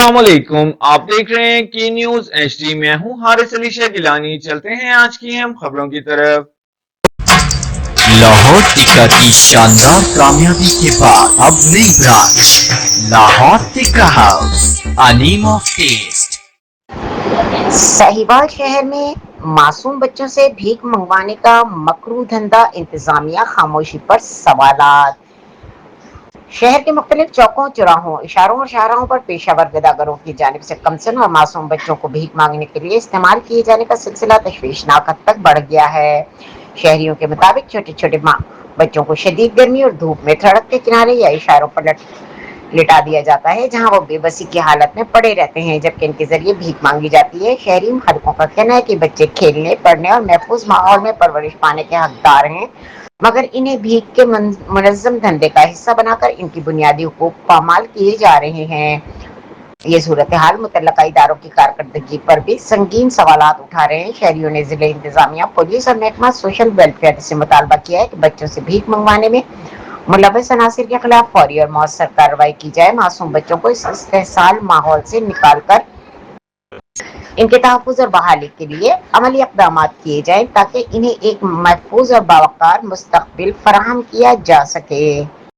अस्सलामुअलैकुम। आप देख रहे हैं की न्यूज एचडी। मैं हूं हारिस अली शाह गिलानी। चलते हैं आज की हम खबरों की तरफ। लाहौर टिक्का की शानदार कामयाबी के बाद अब नई branch Lahore tikka house, a name of taste. Sahiwal शहर में मासूम बच्चों से भीख मंगवाने का मकरू धंधा, इंतजामिया खामोशी पर सवालात। शहर के मुख्तलिफ चौकों, चौराहों, इशारों और शाहराहों पर पेशावर गदागरों की जानिब से कमसन और मासूम बच्चों को भीख मांगने के लिए इस्तेमाल किए जाने का सिलसिला तशवीशनाक हद तक बढ़ गया है। शहरियों के मुताबिक छोटे छोटे बच्चों को शदीद गर्मी और धूप में सड़क के किनारे या इशारों पर लिटा दिया जाता है, जहां वो बेबसी की हालत में पड़े रहते हैं, जबकि इनके जरिए भीख मांगी जाती है। शहरी हलकों का कहना है कि बच्चे खेलने, पढ़ने और महफूज माहौल में परवरिश पाने के हकदार हैं, मगर इन्हें भीख के मुनज़्ज़म धंधे का हिस्सा बनाकर इनकी बुनियादी हुकूक पामाल किए जा रहे हैं। ये सूरत हाल मुतल्लका इदारों की कारकर्दगी पर भी संगीन सवालात उठा रहे हैं। शहरियों ने जिले इंतजामिया, पुलिस और महकमा सोशल वेलफेयर से मुतालबा किया है कि बच्चों से भीख मंगवाने में मुलव्वस अनासिर के खिलाफ फौरी और मौसर कार्रवाई की जाए। मासूम बच्चों को इस इस्तेहसाल माहौल से निकाल कर इनके तहफ़्फ़ुज़ और बहाली के लिए अमली इक़दाम किए जाएं, ताकि इन्हें एक महफूज और बावकार मुस्तक़बिल फराहम किया जा सके।